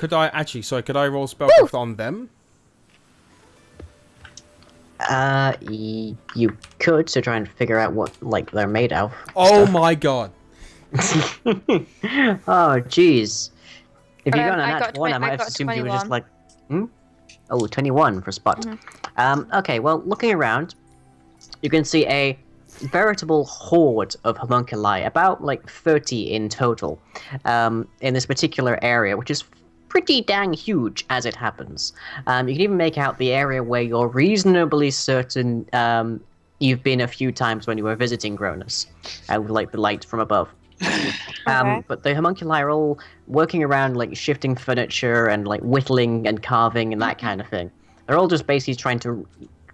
Could I actually? Sorry, could I roll spellcraft on them? You could to try and figure out what they're made of. Oh my god! Oh jeez. If you got a nat 1, I might have got assumed you were just 21. like, Oh, 21 for spot. Okay, well, looking around, you can see a veritable horde of homunculi, about 30 in total, in this particular area, which is pretty dang huge as it happens. You can even make out the area where you're reasonably certain you've been a few times when you were visiting Gronus, with the light from above. Okay. But the homunculi are all working around, shifting furniture and whittling and carving and that kind of thing. They're all just basically trying to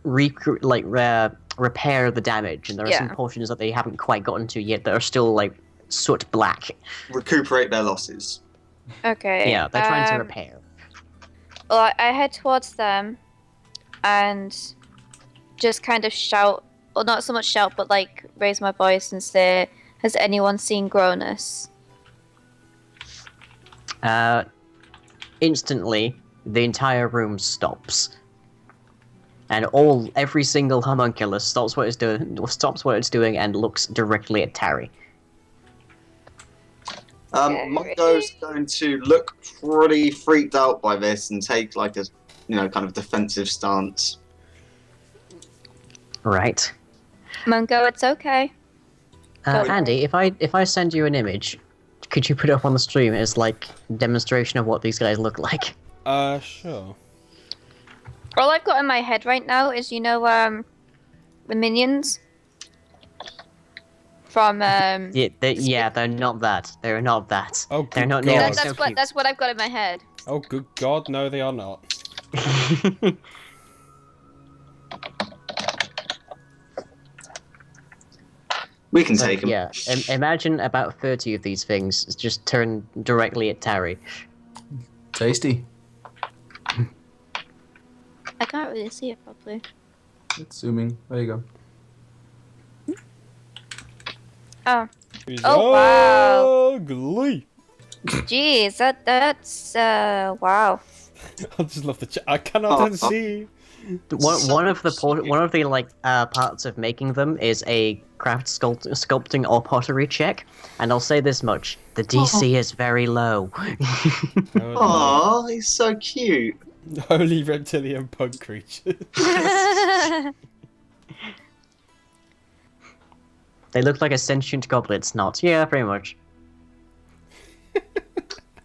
repair the damage, and there are some portions that they haven't quite gotten to yet that are still soot black. Recuperate their losses. Okay. Yeah, they're trying to repair. Well, I head towards them and just kind of shout, or not so much shout, but raise my voice and say, "Has anyone seen Gronus?" Instantly, the entire room stops. And every single homunculus stops what it's doing and looks directly at Tarry. Mungo's going to look pretty freaked out by this and take a kind of defensive stance. Right. Mungo, it's okay. Andy, if I send you an image, could you put it up on the stream as demonstration of what these guys look like? Sure. All I've got in my head right now is, the minions from they're not that. They're not that. Oh, good they're not God. nearly that's so cute. that's what I've got in my head. Oh, good God, no, they are not. We can take them. Yeah, imagine about 30 of these things just turn directly at Tarry. Tasty. I can't really see it properly. It's zooming. There you go. Oh. He's Oh, wow. ugly. Jeez, that's wow. I just love the chat. I cannot unsee. One of the parts of making them is a craft sculpting or pottery check, and I'll say this much: the DC is very low. Aww, he's so cute. Holy reptilian pug creature. They look like a sentient goblet snot. Yeah, pretty much.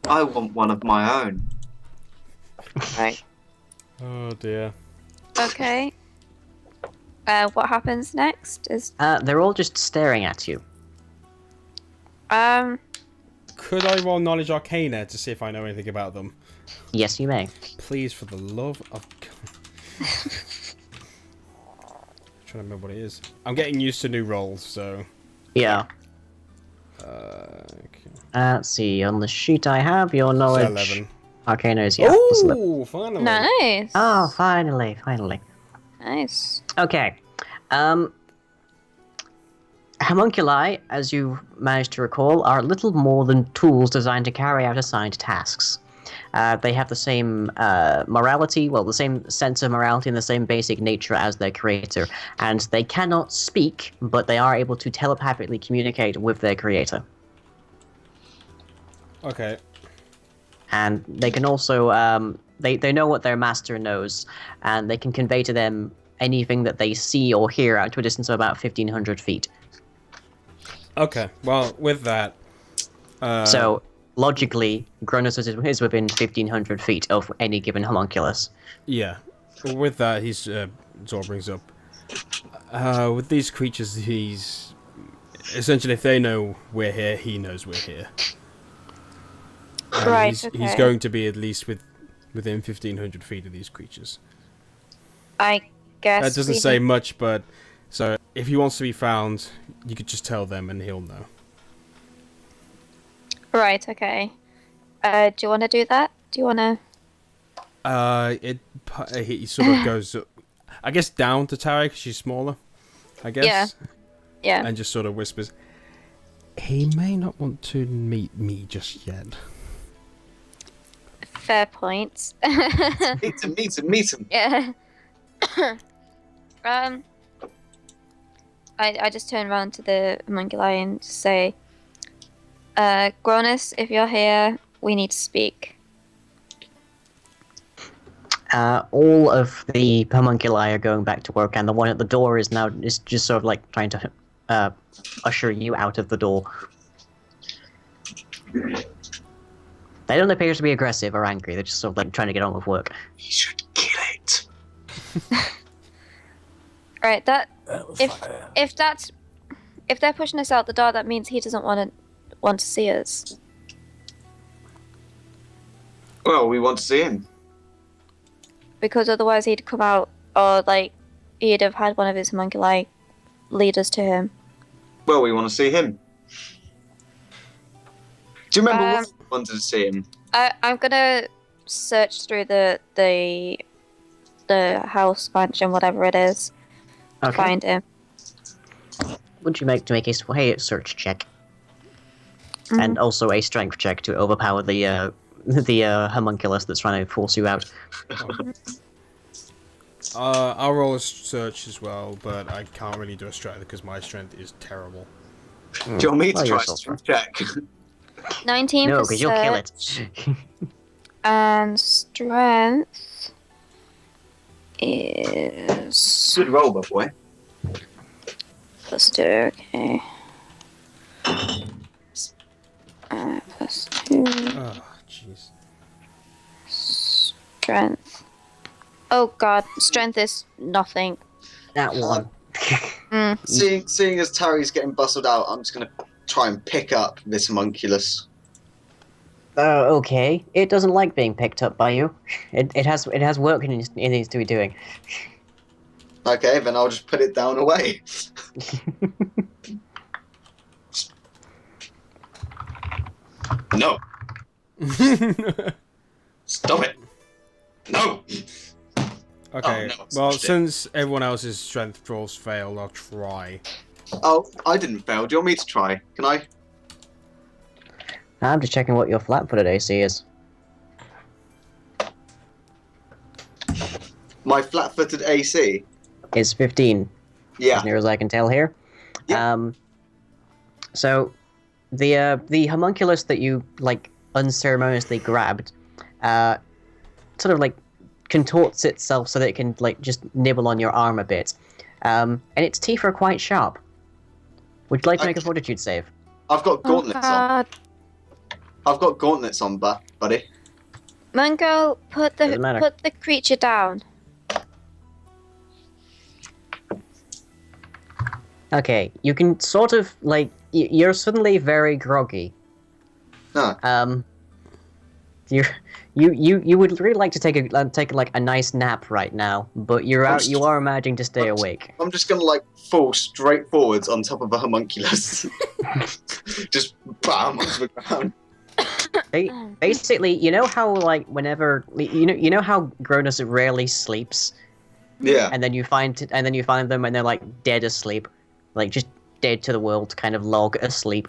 I want one of my own. Right. Oh dear. Okay. What happens next is They're all just staring at you. Could I roll knowledge arcana to see if I know anything about them? Yes, you may. Please, for the love of God. Trying to remember what it is. I'm getting used to new rolls, so. Yeah. Okay. Let's see. On the sheet I have, your knowledge. 11. Arcana is plus 11. Oh, finally. nice. Oh, finally. Nice. Okay. Homunculi, as you managed to recall, are little more than tools designed to carry out assigned tasks. They have the same morality, the same sense of morality and the same basic nature as their creator. And they cannot speak, but they are able to telepathically communicate with their creator. Okay. And they can also, they know what their master knows, and they can convey to them anything that they see or hear out to a distance of about 1,500 feet. Okay, well, with that... So, logically, Gronus is within 1,500 feet of any given homunculus. Yeah. Well, with that, Zor brings up... with these creatures, he's... Essentially, if they know we're here, he knows we're here. Right, He's going to be at least within 1,500 feet of these creatures. I guess That doesn't say much, but... So, if he wants to be found, you could just tell them and he'll know. Right, okay. Do you want to do that? Do you want to... He sort of goes, I guess, down to Tara because she's smaller, I guess. Yeah. And just sort of whispers, he may not want to meet me just yet. Fair point. Meet him. Yeah. I just turn around to the homunculi and say, Gronus, if you're here, we need to speak. All of the homunculi are going back to work, and the one at the door is just sort of like trying to usher you out of the door. They don't appear to be aggressive or angry. They're just sort of like trying to get on with work. You should kill it. Right, if they're pushing us out the door, that means he doesn't want to see us. Well, we want to see him. Because otherwise he'd come out, or like he'd have had one of his homunculi lead us to him. Well, we want to see him. Do you remember when we wanted to see him? I'm gonna search through the house, mansion, whatever it is, to find him. Would you make a search check, and also a strength check to overpower the homunculus that's trying to force you out? I'll roll a search as well, but I can't really do a strength because my strength is terrible. Do you want me to try you're to check? 19 No, for because you'll kill it. search, and strength is Good roll, by the way. +2. Okay. +2. Oh, jeez. Strength. Oh god, strength is nothing. That one. Seeing as Tarry's getting bustled out, I'm just going to try and pick up this homunculus. Okay. It doesn't like being picked up by you. It has work it needs to be doing. Okay, then I'll just put it down away. No. Stop it. No. Okay, Oh, no, well, smashed it. since everyone else's strength rolls failed, I'll try. Oh, I didn't fail. Do you want me to try? Can I? I'm just checking what your flat-footed AC is. My flat-footed AC? It's 15, Yeah. as near as I can tell here. Yeah. So the homunculus that you like unceremoniously grabbed, sort of like contorts itself so that it can like just nibble on your arm a bit, and its teeth are quite sharp. Would you like to make a fortitude save? I've got gauntlets on. God. I've got gauntlets on, buddy. Mungo, put Doesn't matter. the creature down. Okay, you can sort of like you're suddenly very groggy. No. You would really like to take like a nice nap right now, but you are managing to stay awake. I'm just gonna like fall straight forwards on top of a homunculus. Just bam onto the ground. Basically, you know how like whenever you know how Gronus rarely sleeps, Yeah. and then you find them and they're like dead asleep, like just dead to the world, kind of log asleep.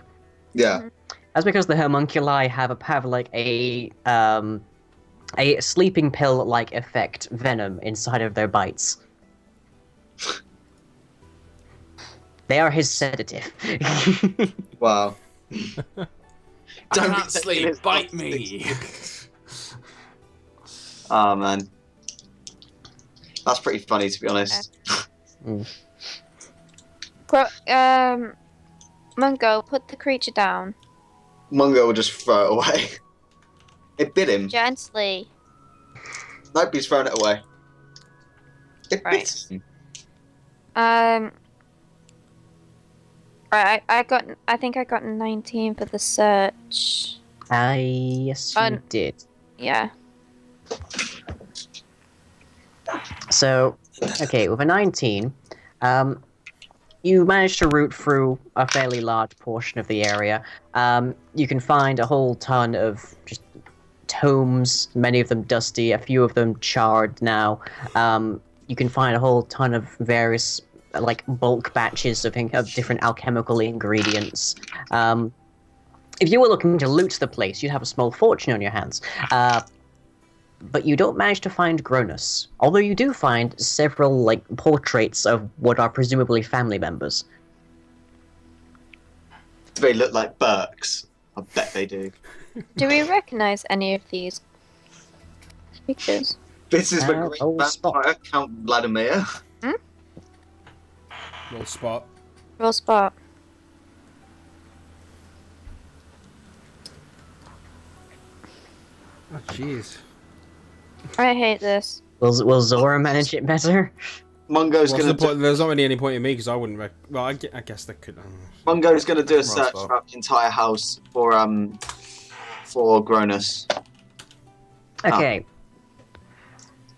Yeah. That's because the homunculi have like a sleeping pill like effect venom inside of their bites. They are his sedative. Wow. I Don't be can't taking sleep. his Bite bites. me. Oh man. That's pretty funny, to be honest. Mungo, put the creature down. Mungo will just throw it away. It bit him. Gently. Nope, he's thrown it away. It Right. bit him. Right, I think I got 19 for the search. Yes, you did. Yeah. So, okay, with a 19, you managed to root through a fairly large portion of the area. You can find a whole ton of just tomes, many of them dusty, a few of them charred now. You can find a whole ton of various like bulk batches of different alchemical ingredients. If you were looking to loot the place, you'd have a small fortune on your hands. but you don't manage to find Gronus. Although you do find several, like, portraits of what are presumably family members. Do they look like Burks? I bet they do. Do we recognize any of these pictures? This is the great old vampire spot. Count Vladimir. Little spot. Roll spot. Oh, jeez. I hate this. Will Zora manage it better? Mungo's What's gonna the point? There's not really any point in me because I wouldn't. Well, I guess they could. Mungo's gonna do a Roll search spot. throughout the entire house for Gronus. Okay.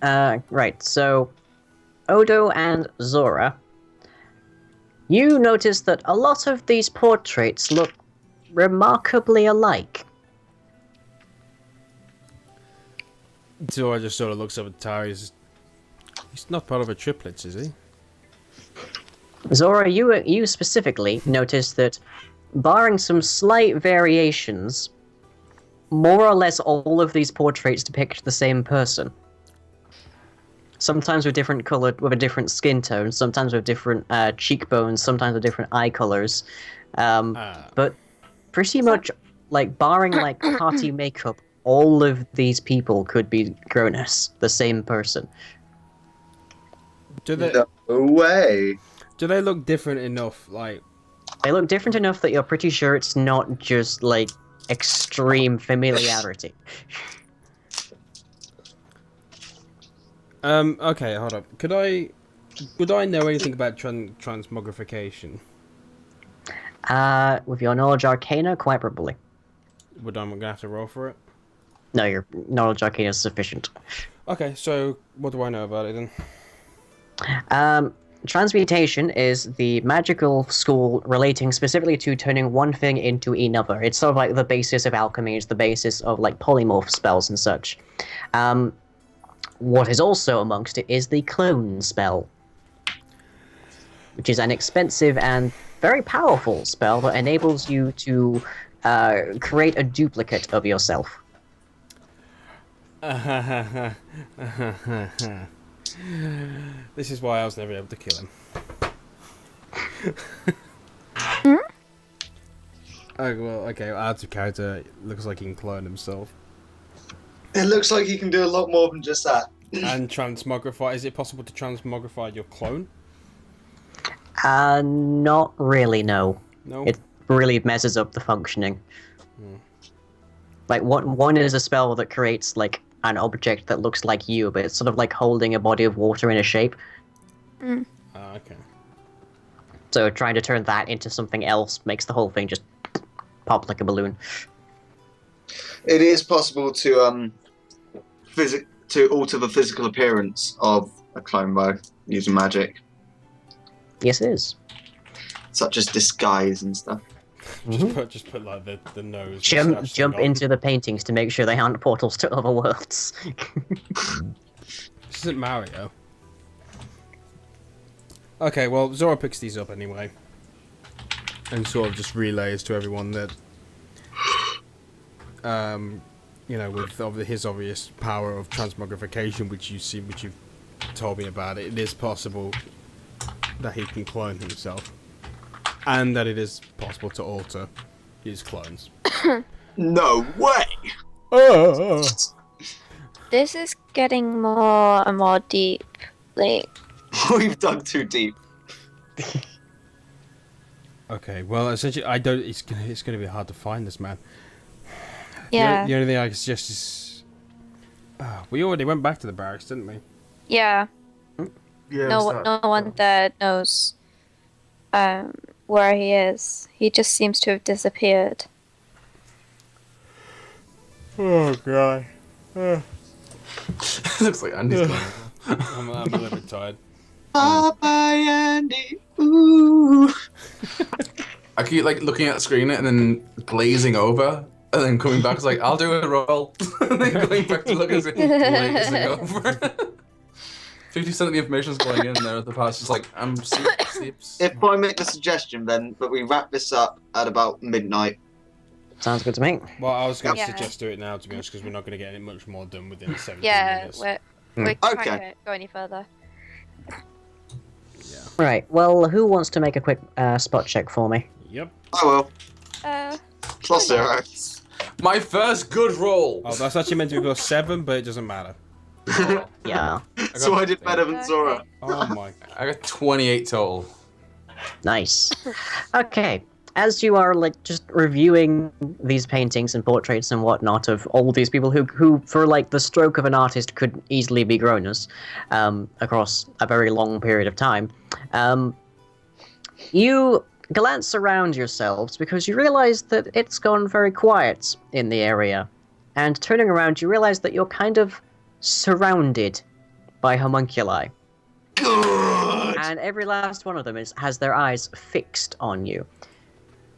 Right, so Odo and Zora, you notice that a lot of these portraits look remarkably alike. So I just sort of looks up at Tari. He's not part of a triplets, is he? Zora, you specifically notice that, barring some slight variations, more or less all of these portraits depict the same person. Sometimes with different with a different skin tone, sometimes with different cheekbones, sometimes with different eye colors. But pretty much, like, barring like party makeup, all of these people could be Gronus, the same person. Do they? No way. Do they look different enough? Like, They look different enough that you're pretty sure it's not just like extreme familiarity. Okay, hold up. Would I know anything about transmogrification? With your knowledge arcana, quite probably. Would I'm gonna have to roll for it? No, your knowledge arcana is sufficient. Okay, so what do I know about it then? Transmutation is the magical school relating specifically to turning one thing into another. It's sort of like the basis of alchemy, it's the basis of like polymorph spells and such. What is also amongst it is the clone spell, which is an expensive and very powerful spell that enables you to create a duplicate of yourself. This is why I was never able to kill him. Oh, well, okay, out of character, it looks like he can clone himself. It looks like he can do a lot more than just that. And transmogrify, is it possible to transmogrify your clone? Not really, no. No? It really messes up the functioning. Like, one is a spell that creates, like, an object that looks like you, but it's sort of like holding a body of water in a shape. Okay. So trying to turn that into something else makes the whole thing just pop like a balloon. It is possible to alter the physical appearance of a clone by using magic, Yes, it is. such as disguise and stuff. Just put like the nose. Jump into the paintings to make sure they aren't portals to other worlds. This isn't Mario. Okay, well, Zora picks these up anyway. And sort of just relays to everyone that, you know, with his obvious power of transmogrification, which you've told me about, it is possible that he can clone himself. And that it is possible to alter his clones. No way! Oh. This is getting more and more deep. Like, We've dug too deep. Okay, well, essentially, it's gonna be hard to find this man. yeah, The only thing I can suggest is, we already went back to the barracks, didn't we? yeah. Yeah, No one there knows where he is. He just seems to have disappeared. Oh god. Looks like Andy's going. I'm a little bit tired. Bye bye, Andy. Ooh. I keep like looking at the screen and then glazing over and then coming back. It's like, I'll do a roll. And then going back to look at it, glazing over. 50% of the information's going in there at the past. Just like, I'm sleep. If I make a suggestion then, but we wrap this up at about midnight. Sounds good to me. Well, I was going to Yeah. suggest do it now, to be honest, because we're not going to get any much more done within 17 Yeah, minutes. we Okay. can't go any further. Yeah. Right, well, who wants to make a quick spot check for me? Yep. I will. Uh, Plus yeah. 0. My first good roll. Oh, that's actually meant to be +7, but it doesn't matter. Yeah, So I did better than Zora. Oh my. I got 28 total. nice. Okay, as you are like just reviewing these paintings and portraits and whatnot of all these people who for like the stroke of an artist could easily be Gronus, across a very long period of time, you glance around yourselves because you realize that it's gone very quiet in the area, and turning around you realize that you're kind of surrounded by homunculi. Good. And every last one of them has their eyes fixed on you.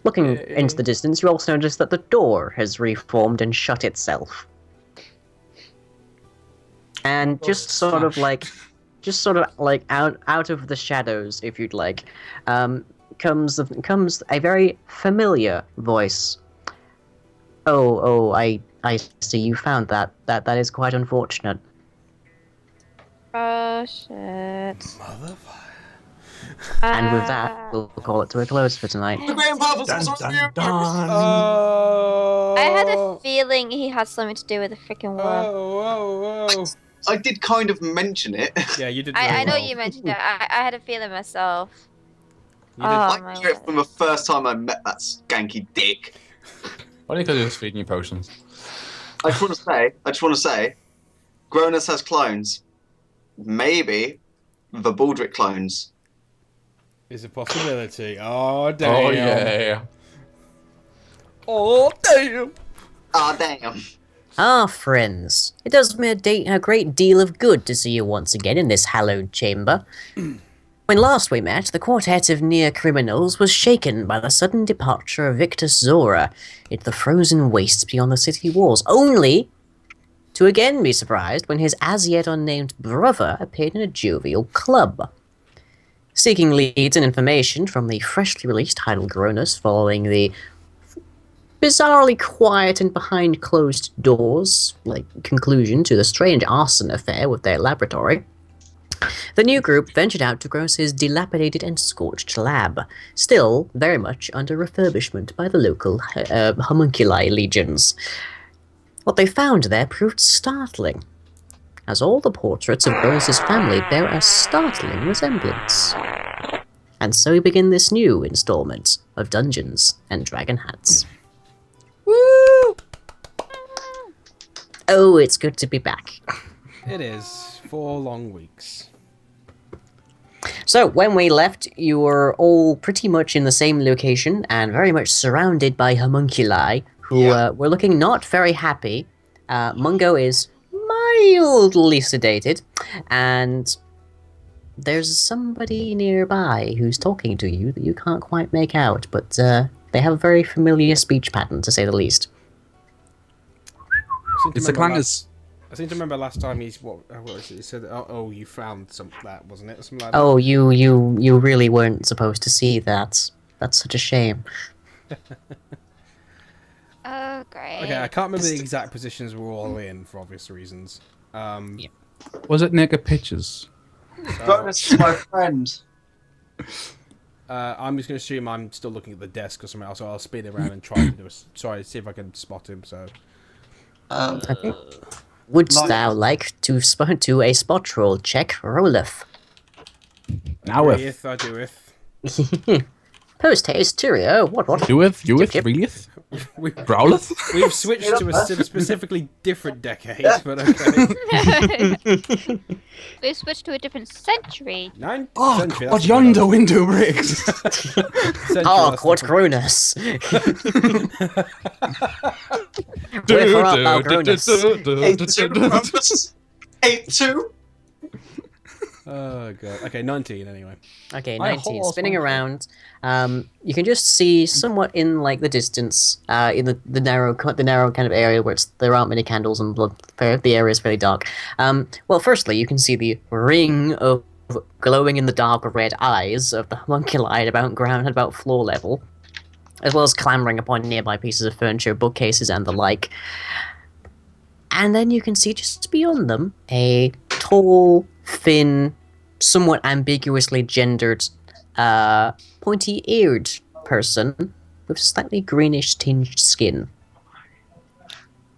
Looking into the distance, you also notice that the door has reformed and shut itself. And just sort of like out of the shadows, if you'd like, comes a very familiar voice. Oh, I see you found that. That is quite unfortunate. Oh shit. Motherfucker. And with that, we'll call it to a close for tonight. The great and powerful Dun, sorcerer dun, of dun. Oh. I had a feeling he had something to do with the freaking worm. Oh. I did kind of mention it. Yeah, you did. I very know well. you mentioned it. I had a feeling myself. You did. Oh, I my knew it word. from the first time I met that skanky dick. Why do you just feeding you potions? I just want to say, Gronus has clones. Maybe the Baldric clones. Is a possibility. Oh damn. Oh yeah. Oh damn. Ah, damn. Ah, friends, it does me a great deal of good to see you once again in this hallowed chamber. When last we met, the quartet of near-criminals was shaken by the sudden departure of Victus Zora into the frozen wastes beyond the city walls, only to again be surprised when his as-yet unnamed brother appeared in a jovial club. Seeking leads and information from the freshly released title Gronus following the bizarrely quiet and behind closed doors, conclusion to the strange arson affair with their laboratory, the new group ventured out to Gronus's dilapidated and scorched lab, still very much under refurbishment by the local homunculi legions. What they found there proved startling, as all the portraits of Gronus's family bear a startling resemblance. And so we begin this new installment of Dungeons and Dragon Hats. Woo! Oh, it's good to be back. It is 4 long weeks. So, when we left, you were all pretty much in the same location and very much surrounded by homunculi who were looking not very happy. Mungo is mildly sedated, and there's somebody nearby who's talking to you that you can't quite make out, but they have a very familiar speech pattern, to say the least. It's the clangers. I seem to remember last time he said, "Oh, you found that, wasn't it?" Or something like that. Oh, you really weren't supposed to see that. That's such a shame. Oh, great. Okay, I can't remember the exact positions we're all in for obvious reasons. Was it naked pictures? Gronus is my friend. I'm just going to assume I'm still looking at the desk or something else, so I'll spin around and try to see if I can spot him. So, Okay. Wouldst thou like to do a spot roll check, Roleth? Now if I do it. Post haste, Tyrio. What? You with? Yep. Realith? We've Growlith? switched to a specifically different decade, but okay. We switched to a different century. 9th Oh, century. God, that's yonder window breaks. century, Oh, that's Court the- Gronus. Wherefore art thou, Gronus? 8-2, Gronus. 8-2. Oh god. Okay, 19 anyway. Okay, My 19. horse Spinning won't around. You can just see somewhat in the distance, in the narrow kind of area where there aren't many candles and the area is fairly dark. Well, firstly, you can see the ring of glowing in the dark red eyes of the homunculi at about floor level. as well as clambering upon nearby pieces of furniture, bookcases, and the like. And then you can see just beyond them a tall, thin, somewhat ambiguously gendered, pointy-eared person with slightly greenish tinged skin.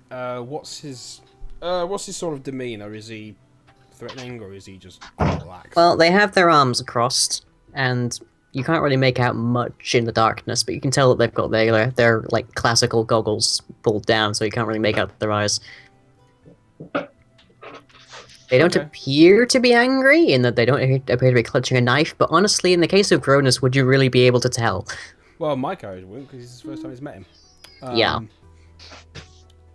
What's his sort of demeanor? Is he threatening or is he just relaxed? Well, they have their arms crossed, and you can't really make out much in the darkness, but you can tell that they've got their like classical goggles pulled down, so you can't really make out their eyes. They don't appear to be angry, in that they don't appear to be clutching a knife, but honestly, in the case of Gronus, would you really be able to tell? Well, my character wouldn't, because it's the first time he's met him. Yeah.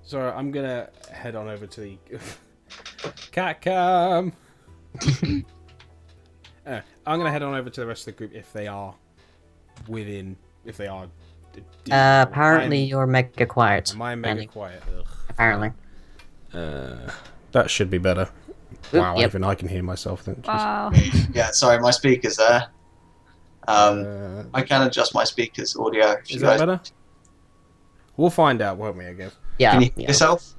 So I'm gonna head on over to the cat cam. I'm gonna head on over to the rest of the group if they are within. If they are. Apparently you're mega quiet. Am I mega quiet? Ugh. Apparently. That should be better. Wow, yep. even I can hear myself. Thank you. Wow. Yeah, sorry, my speaker's there. I can adjust my speaker's audio. If you Is guys... that better? We'll find out, won't we? I guess. Yeah. Can you hear yourself?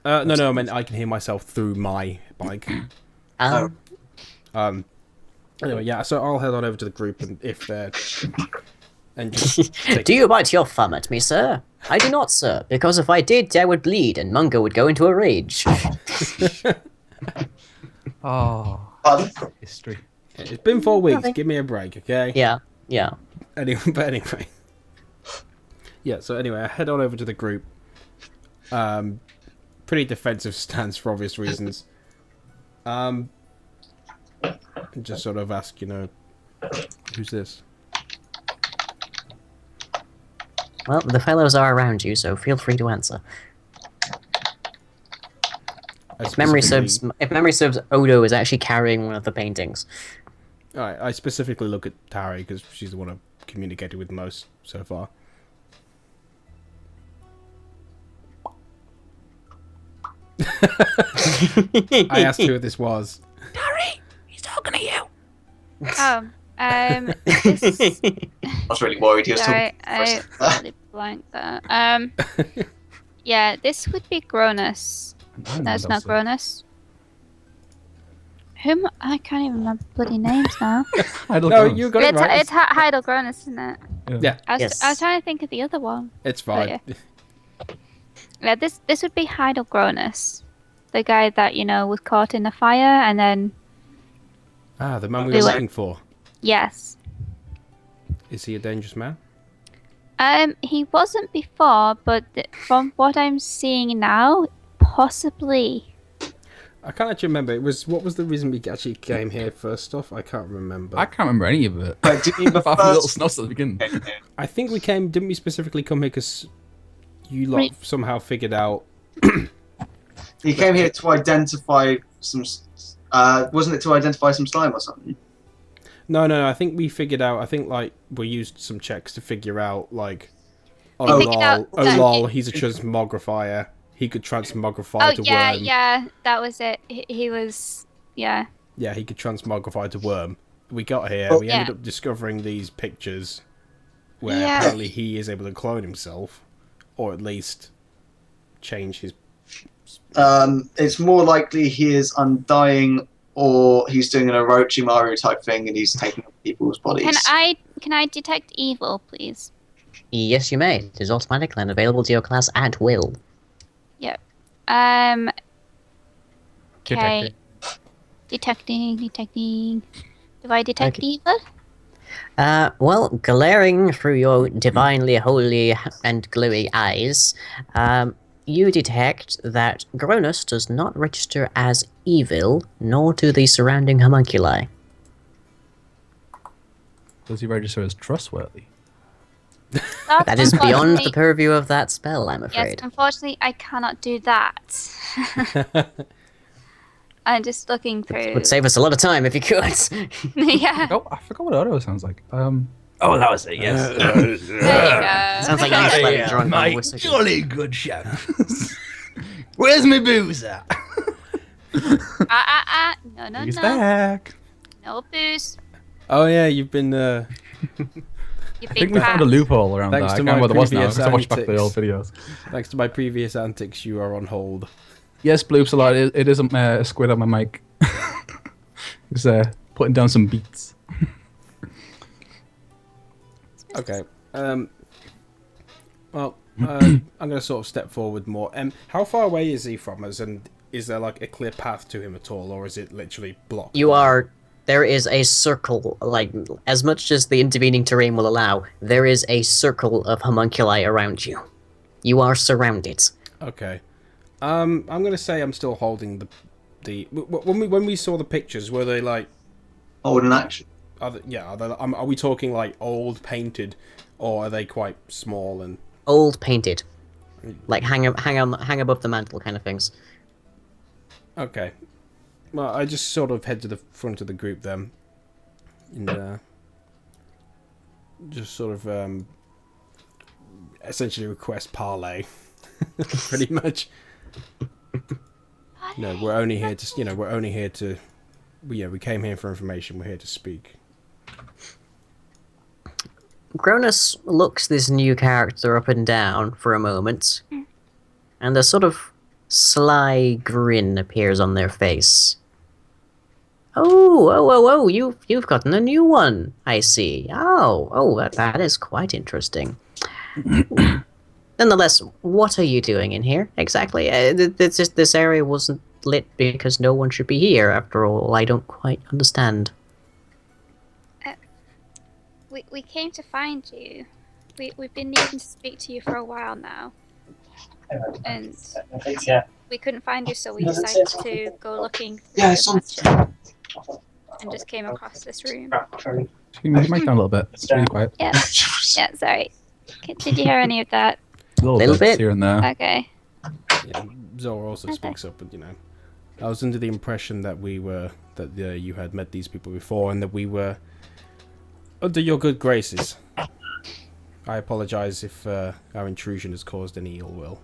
No. I mean, I can hear myself through my mic. Anyway, yeah. So I'll head on over to the group, and if they're and just Do you bite your thumb at me, sir? I do not, sir, because if I did, I would bleed, and Mungo would go into a rage. Oh, Pardon? history. It's been 4 weeks. Nothing. Give me a break, okay? Yeah. Anyway. Yeah. So anyway, I head on over to the group. Pretty defensive stance for obvious reasons. Just sort of ask, who's this? Well, the fellows are around you, so feel free to answer. If memory serves, Odo is actually carrying one of the paintings. Alright, I specifically look at Tari because she's the one I've communicated with most so far. I asked who this was. Tari, he's talking to you. Oh, I was really worried he was sorry, talking. I really blanked that. Yeah, this would be Gronus. That's not Gronus. I can't even remember bloody names now. No, you got it right. It's Heidel Gronus, isn't it? Yeah, I was Yes. trying to think of the other one. it's fine. Yeah, this would be Heidel Gronus. The guy that, was caught in the fire and then... Ah, the man we We were were- looking for. Yes. Is he a dangerous man? He wasn't before, but from what I'm seeing now, possibly. I can't actually remember. What was the reason we actually came here first off? I can't remember. I can't remember any of it. But did you Apart from the little first... snots at the beginning. I think we didn't we specifically come here because you lot Right. somehow figured out... He came here to identify some... wasn't it to identify some slime or something? No, I think we figured out, we used some checks to figure out, oh We figured out that- lol, he's a transmogrifier. He could transmogrify to yeah, worm. yeah, that was it. He was, yeah. Yeah, he could transmogrify to worm. We got here, Oh. we ended up discovering these pictures where Yeah. apparently he is able to clone himself, or at least change his... It's more likely he is undying, or he's doing an Orochimaru type thing and he's taking people's bodies. Can I detect evil, please? Yes, you may. It is automatic and available to your class at will. Yep. Detecting. Okay. Detecting. Do I detect Okay. evil? Well, glaring through your divinely holy and glowy eyes, you detect that Gronus does not register as evil, nor do the surrounding homunculi. Does he register as trustworthy? That is beyond the Unfortunately- purview of that spell, I'm Yes, afraid. unfortunately, I cannot do that. I'm just looking through. Would save us a lot of time if you could. Yeah. Oh, I forgot what Odo sounds like. Oh, that was it. Yes. There you go. Sounds like I'm slightly drunk on whiskey. jolly good chap. Where's my booze at? No, He's no. back. No booze. Oh yeah, you've been You I think we found a loophole around Thanks that. I to can't remember my what it was now previous because I watched back the old antics. videos. Thanks to my previous antics, you are on hold. Yes, Bloops a lot. It is a squid on my mic. He's putting down some beats. Okay. Well, I'm going to sort of step forward more. How far away is he from us, and is there like a clear path to him at all, or is it literally blocked? There is a circle, like, as much as the intervening terrain will allow, there is a circle of homunculi around you. You are surrounded. Okay. I'm going to say I'm still holding when we saw the pictures, were they like... Hold an action. Are we talking like old painted, or are they quite small and... Old painted. Like, hang above the mantle kind of things. Okay. Well, I just sort of head to the front of the group then, and just sort of essentially request parley, pretty much. No, we're only here to, we came here for information. We're here to speak. Gronus looks this new character up and down for a moment, and a sort of sly grin appears on their face. Oh, you've gotten a new one, I see. That is quite interesting. Nonetheless, what are you doing in here, exactly? This area wasn't lit because no one should be here, after all. I don't quite understand. We came to find you. We've been needing to speak to you for a while now. And we couldn't find you, so we decided to go looking through the mansion. And just came across this room. Can you move your mic down a little bit? It's really quiet. Yeah, sorry. Did you hear any of that? A little bit here and there. Okay. Yeah, Zora also speaks up, but I was under the impression that you had met these people before, and that we were under your good graces. I apologize if our intrusion has caused any ill will.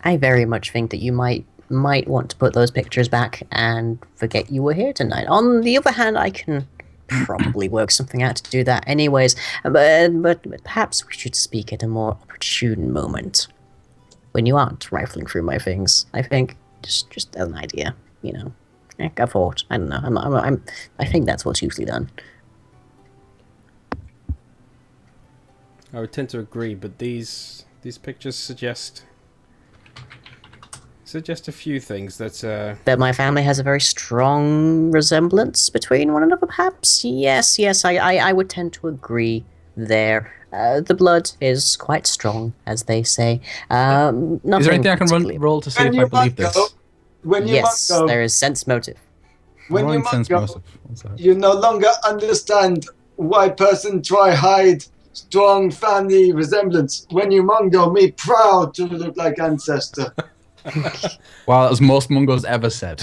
I very much think that you might want to put those pictures back and forget you were here tonight. On the other hand, I can probably work something out to do that anyways, but perhaps we should speak at a more opportune moment. When you aren't rifling through my things, I think. Just as an idea, a thought. I don't know. I think that's what's usually done. I would tend to agree, but these pictures suggest a few things that my family has a very strong resemblance between one another, perhaps? Yes, I would tend to agree there. The blood is quite strong, as they say. Is there anything I can roll to see if I believe this? Yes, there is sense motive. When you Mongo, you no longer understand why person try hide strong family resemblance. When you Mongo, me proud to look like ancestor. Wow, as most Mongos ever said.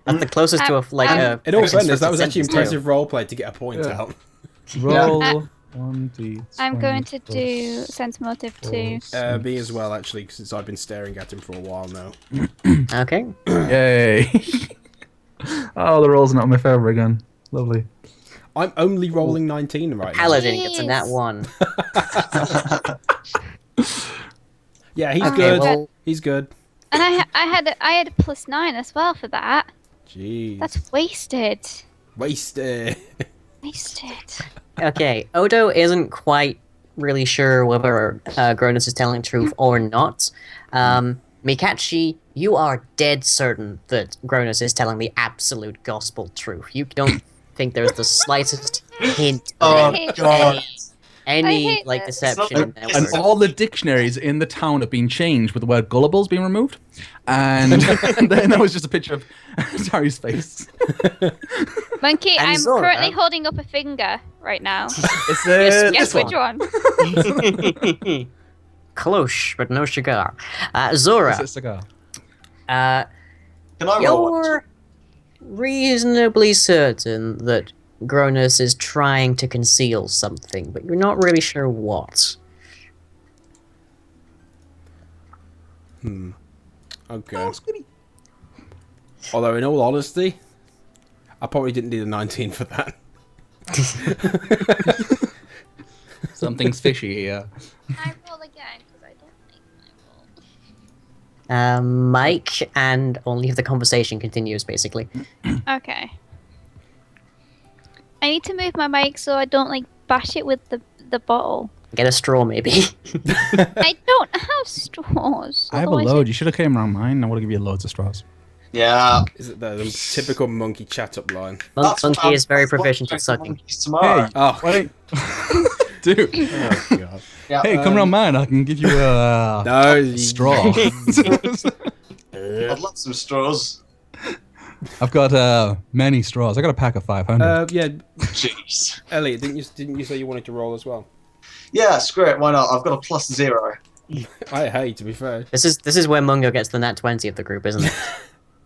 And the closest to in all fairness, that was actually impressive roleplay to get a point out. Roll 1d20. I'm going to do sense motive too. Me as well, actually, since I've been staring at him for a while now. Okay. Yay. Oh, the roll's not in my favour again. Lovely. I'm only rolling 19 right now. Paladin gets a nat 1. Yeah, he's Okay, good. well- He's good. And I had a +9 as well for that. Jeez. That's wasted. Wasted. Wasted. Okay, Odo isn't quite really sure whether Gronus is telling the truth or not. Mikachi, you are dead certain that Gronus is telling the absolute gospel truth. You don't think there's the slightest hint of any hate this. deception in their And words. all the dictionaries in the town have been changed with the word gullibles being removed. And then that was just a picture of Tari's face. Monkey, And I'm Zora. currently holding up a finger right now. It's Guess which one? Close, but no cigar. Zora, It's a cigar. Can I roll one? you're reasonably certain that Gronus is trying to conceal something, but you're not really sure what. Okay. Although, in all honesty, I probably didn't need a 19 for that. Something's fishy here. I roll again because I don't like my roll. Mike, and only if the conversation continues, basically. Okay. I need to move my mic so I don't like bash it with the bottle. Get a straw, maybe. I don't have straws. I have a otherwise load. You should have came around mine. I would have give you loads of straws. Yeah. Is it the typical monkey chat up line? Monkey is very proficient at sucking. Tomorrow. Hey, Oh, wait. Dude. oh God. Yeah, Hey, come around mine. I can give you a No, straw. I'd love some straws. I've got many straws. I got a pack of 500. Yeah, Jeez. Elliot, didn't you say you wanted to roll as well? Yeah, screw it. Why not? I've got a +0. I hate, to be fair. This is where Mungo gets the nat 20 of the group, isn't it?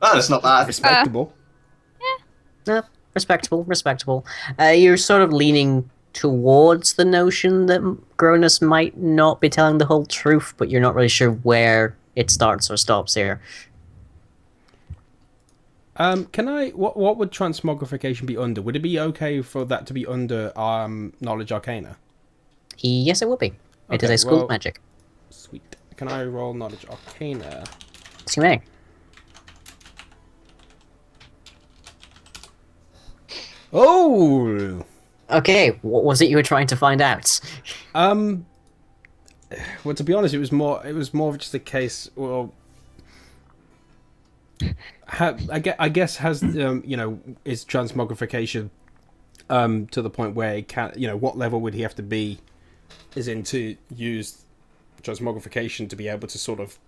Oh, that's not bad. Respectable. Respectable. You're sort of leaning towards the notion that Gronus might not be telling the whole truth, but you're not really sure where it starts or stops here. Can I? What would transmogrification be under? Would it be okay for that to be under knowledge arcana? Yes, it would be. It is Okay, a school well- of magic. Sweet. Can I roll knowledge arcana? Yes, you may. Oh. Okay, what was it you were trying to find out? Well, to be honest, it was more of just a case. Well, I guess has is transmogrification to the point where it can, what level would he have to be, is in to use transmogrification to be able to sort of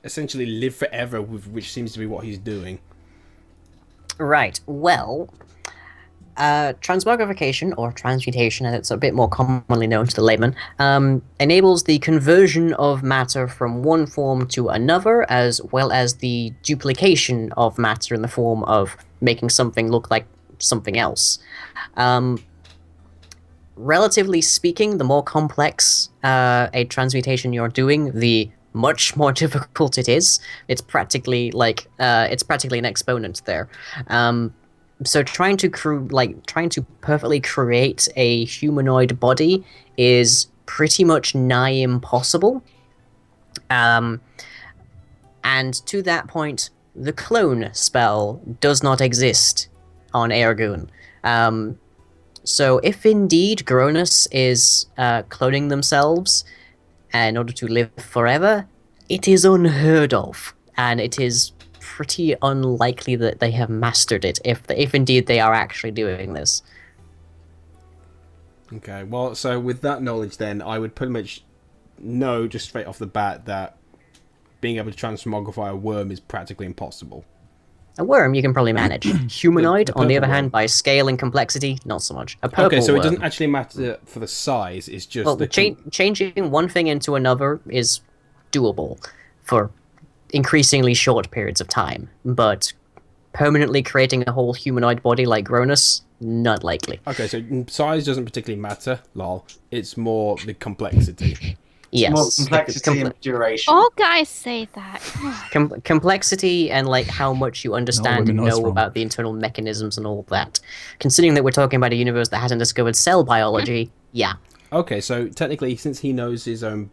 essentially live forever, which seems to be what he's doing. Right, well, transmogrification, or transmutation as it's a bit more commonly known to the layman, enables the conversion of matter from one form to another, as well as the duplication of matter in the form of making something look like something else. Relatively speaking, the more complex a transmutation you're doing, the much more difficult it is. It's practically an exponent there. So trying to perfectly create a humanoid body is pretty much nigh impossible. And to that point, the clone spell does not exist on Airgoon. So if indeed Gronus is cloning themselves in order to live forever, it is unheard of, and it is pretty unlikely that they have mastered it, if indeed they are actually doing this. Okay, well, so with that knowledge, then I would pretty much know just straight off the bat that being able to transmogrify a worm is practically impossible. A worm you can probably manage. Humanoid, the on the purple other hand, worm. by scale and complexity, not so much. A purple Okay, so worm. it doesn't actually matter for the size. It's just Well, changing one thing into another is doable for increasingly short periods of time, but permanently creating a whole humanoid body like Gronus, not likely. Okay, so size doesn't particularly matter, lol. It's more the complexity. Yes. More complexity and duration. all guys say that. Complexity and like how much you understand women and know it's know wrong. about the internal mechanisms and all that. Considering that we're talking about a universe that hasn't discovered cell biology, yeah. Okay, so technically, since he knows his own,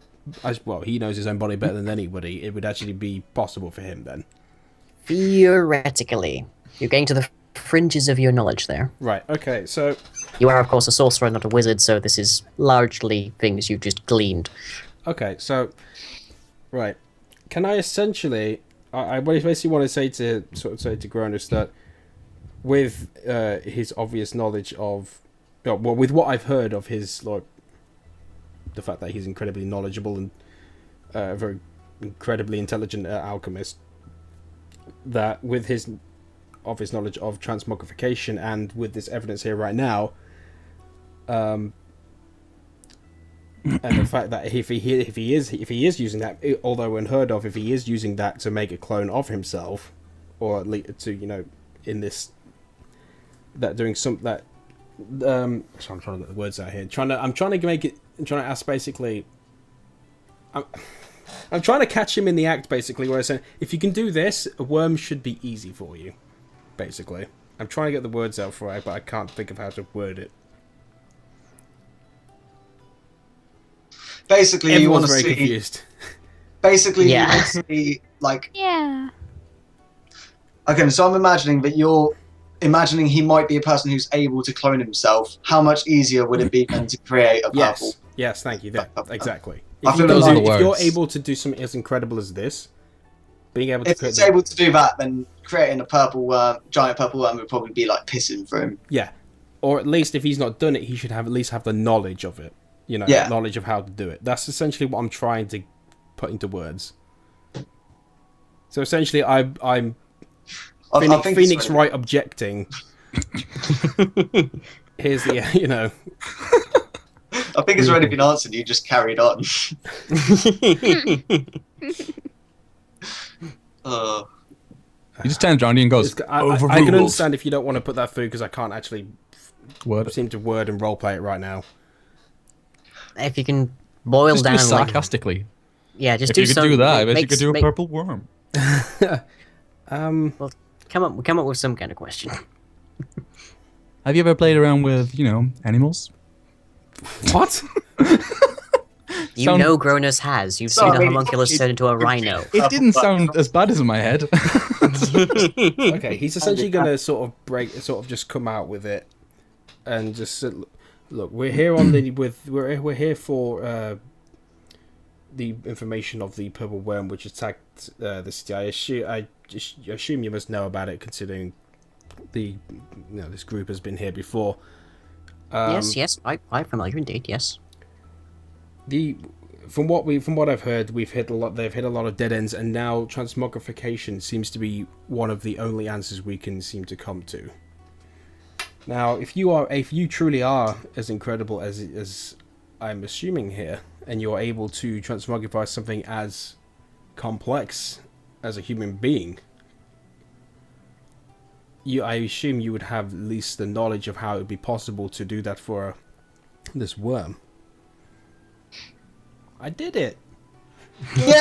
he knows his own body better than anybody, it would actually be possible for him then. Theoretically. You're getting to the fringes of your knowledge there. Right. Okay. So You are, of course, a sorcerer, not a wizard, so this is largely things you've just gleaned. okay. So right. Can I essentially? I basically want to say to Gronus that with his obvious knowledge of, with what I've heard of his the fact that he's incredibly knowledgeable and very incredibly intelligent alchemist, that with his obvious knowledge of transmogrification and with this evidence here right now, and the fact that if he is using that, although unheard of, if he is using that to make a clone of himself, or at least to in this doing some that so I'm trying to get the words out here. I'm trying to ask basically. I'm trying to catch him in the act, basically, where I say, if you can do this, a worm should be easy for you, basically. I'm trying to get the words out for it, but I can't think of how to word it. Basically, you want Everyone's to very see. confused. Basically, Yeah. you want to see like. Yeah. Okay, so I'm imagining that you're imagining he might be a person who's able to clone himself. How much easier would it be then to create a purple? Yes, thank you. There, exactly. I If, feel those are the if you're words. able to do something as incredible as this, being able to If create he's able to do that, then creating a purple worm, giant purple worm, would probably be like pissing for him. yeah, or at least if he's not done it, he should have at least have the knowledge of it. You know, Yeah. knowledge of how to do it. That's essentially what I'm trying to put into words. So essentially, I'm I Phoenix, think Phoenix so. Wright objecting. Here's the I think it's already been answered. You just carried on. He just turns around to you and goes, I can "Overruled." understand if you don't want to put that through because I can't actually Word. seem to word and roleplay it right now. If you can boil Just do down it like sarcastically. yeah, just If do you could some, do that, I bet you make- could do a make- purple worm. Well, come up with some kind of question. Have you ever played around with, animals? What? You Sound- know Gronus has. You've seen a Sorry. homunculus turn into a rhino. It didn't sound as bad as in my head. Okay, he's essentially going to sort of just come out with it, and just look. We're here on the we're here for the information of the purple worm which attacked the city. I assume you must know about it, considering this group has been here before. Yes, I'm familiar indeed. Yes. From what I've heard, they've hit a lot of dead ends, and now transmogrification seems to be one of the only answers we can seem to come to. Now, if you truly are as incredible as I'm assuming here, and you're able to transmogrify something as complex as a human being, I assume you would have at least the knowledge of how it would be possible to do that for this worm. I did it! Yay!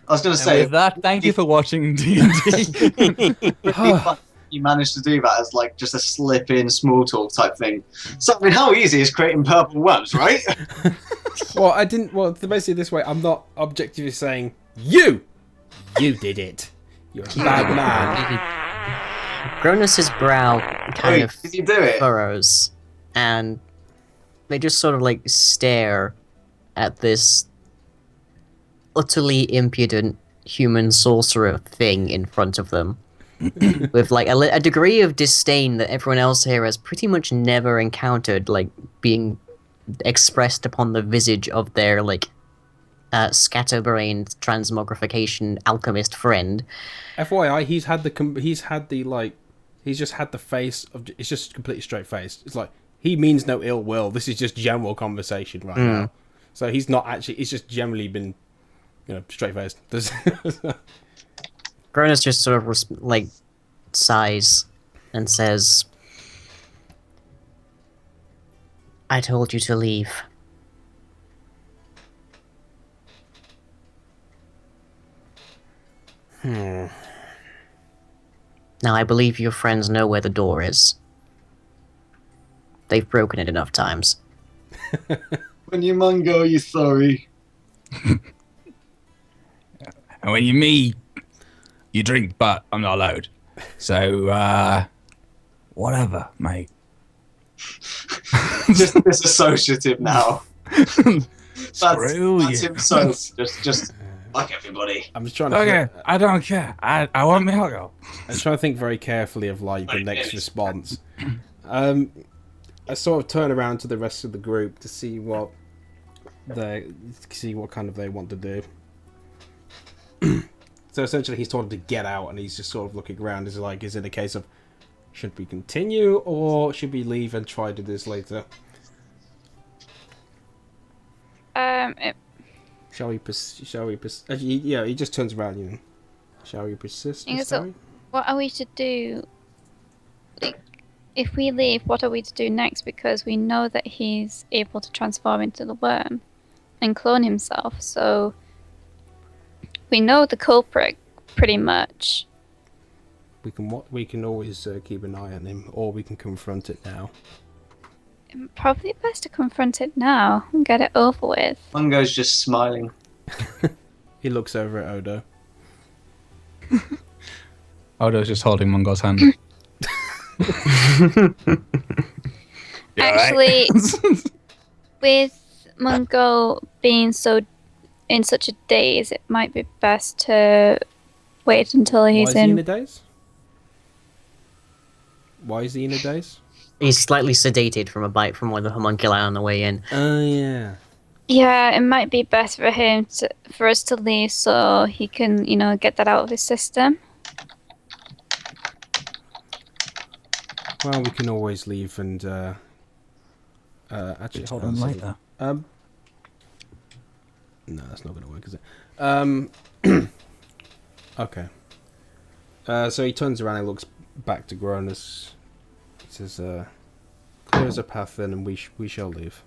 I was going to And say, with that, thank you for watching D&D. you managed to do that as like just a slip-in small talk type thing. So, I mean, how easy is creating purple worms, right? Well, I didn't. Well, basically, this way, I'm not objectively saying you did it. You're a bad man. Gronus's brow kind Wait, of did you do it? furrows, and they just sort of like stare at this utterly impudent human sorcerer thing in front of them with like a degree of disdain that everyone else here has pretty much never encountered, like being expressed upon the visage of their like scatterbrained transmogrification alchemist friend. FYI, he's just had the face of. It's just completely straight faced. It's like he means no ill will. This is just general conversation right now. So he's not actually. It's just generally been, straight faced. Gronus just sort of like sighs and says, "I told you to leave." Now I believe your friends know where the door is. They've broken it enough times. When you mungo, you sorry. And when you me, you drink, but I'm not allowed. So, whatever, mate. Just disassociative now. Screw that's you. him. So just fuck everybody. I'm just trying to. Okay, I don't care. I want my alcohol. I'm trying to think very carefully of like the next response. I sort of turn around to the rest of the group to see what kind of they want to do. So essentially, he's told him to get out, and he's just sort of looking around. Is it a case of should we continue or should we leave and try to do this later? Shall we he just turns around. Shall we persist? Yeah, so what are we to do? Like, if we leave, what are we to do next? Because we know that he's able to transform into the worm and clone himself. So we know the culprit, pretty much. We can always keep an eye on him, or we can confront it now. Probably best to confront it now and get it over with. Mungo's just smiling. He looks over at Odo. Odo's just holding Mungo's hand. Actually, with Mungo being in such a daze, it might be best to wait until Why he's is he in in. a daze? Why is he in a daze? He's slightly sedated from a bite from one of the homunculi on the way in. Oh, yeah. Yeah, it might be best for us to leave so he can, get that out of his system. Well, we can always leave and, actually, hold on a second. later. No, that's not going to work, is it? Okay. So he turns around and looks back to Gronus. He says, clear as a path then, and we shall leave.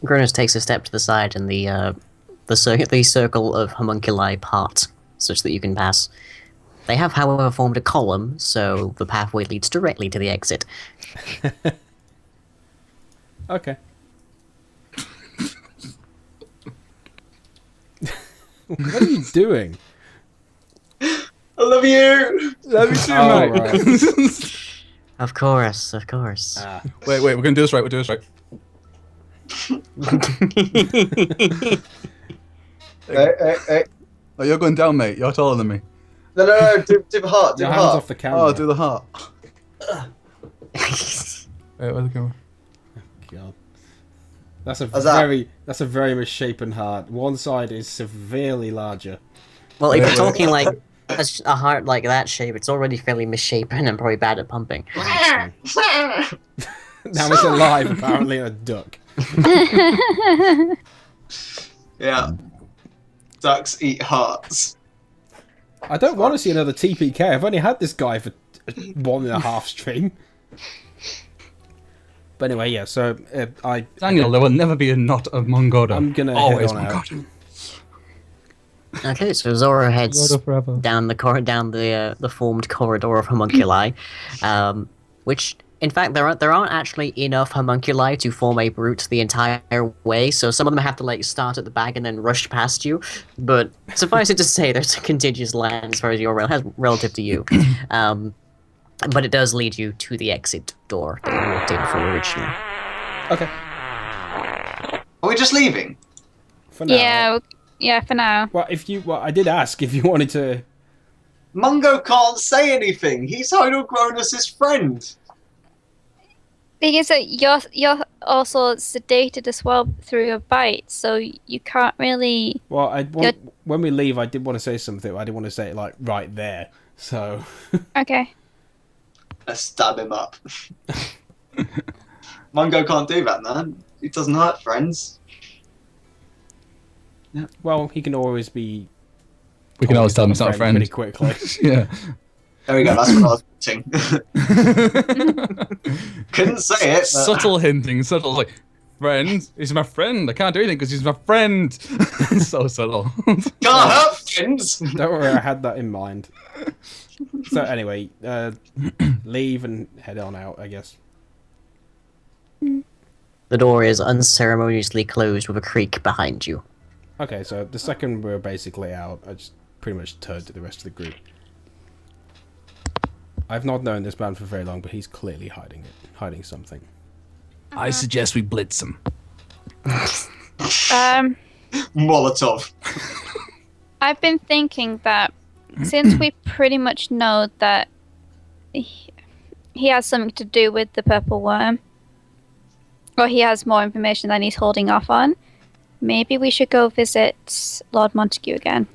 Gronus takes a step to the side, and the circle of homunculi part, such that you can pass. They have, however, formed a column, so the pathway leads directly to the exit. Okay. What are you doing? I love you! Love you too, Oh, mate. right. Of course, of course. Wait, we're gonna do this right. We'll do this right. Hey. Oh, you're going down, mate. You're taller than me. No, do the heart, do Your the hands heart. off the camera. Oh, do the heart. Wait, where's the camera? God. That's a How's that? that's a very misshapen heart. One side is severely larger. Well, if Wait, you're wait. talking like a heart like that shape, it's already fairly misshapen and probably bad at pumping. Now it's alive, apparently, a duck. Yeah. Ducks eat hearts. I don't want to see another TPK. I've only had this guy for 1.5 stream. But anyway, yeah, so Daniel, there will never be a knot of Mongoda. I'm gonna always head on out. Mongoda. Okay, so Zora heads Mongoda forever. down the formed corridor of homunculi, which in fact there aren't actually enough homunculi to form a brute the entire way. So some of them have to like start at the back and then rush past you. But suffice it to say, there's a contiguous line as far as your relative to you. But it does lead you to the exit door that you walked in from originally. Okay. Are we just leaving? For now. Yeah, for now. Well, I did ask if you wanted to. Mungo can't say anything. He's Hydal Gronus' friend. Thing is that you're also sedated as well through your bite, so you can't really. Well, when we leave, I did want to say something. I didn't want to say it like right there. So. Okay. Let's stab him up. Mungo can't do that, man. He doesn't hurt friends. Well, he can always be. We can always tell him he's not a friend. Pretty quickly. Yeah. There we go, that's what I was wanting. Couldn't say it, but... Subtle hinting, subtle like, friend, he's my friend. I can't do anything because he's my friend. So subtle. Can't hurt friends! Don't worry, I had that in mind. So anyway, leave and head on out, I guess. The door is unceremoniously closed with a creak behind you. Okay, so the second we're basically out, I just pretty much turned to the rest of the group. I've not known this man for very long, but he's clearly hiding something. I suggest we blitz him. Molotov. I've been thinking that since we pretty much know that he has something to do with the purple worm, or he has more information than he's holding off on, maybe we should go visit Lord Montague again.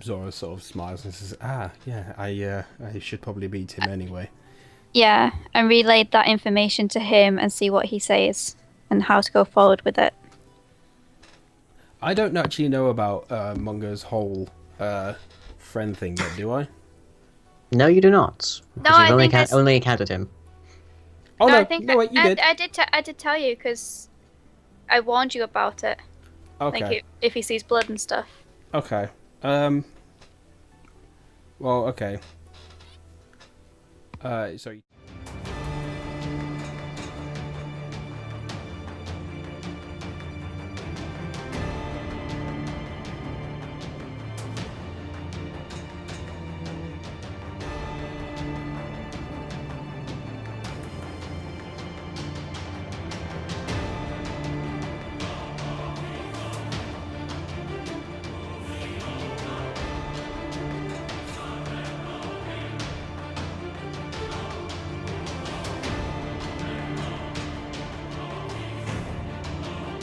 Zora sort of smiles and says, yeah, I should probably meet him anyway. Yeah, and relay that information to him and see what he says and how to go forward with it. I don't actually know about Mungo's whole friend thing yet, do I? No, you do not. No, Because I you've think that's- only encountered him. Oh no, I think no wait, you did. I did tell you because I warned you about it. Okay. Like if he sees blood and stuff. Okay. Well, okay. So.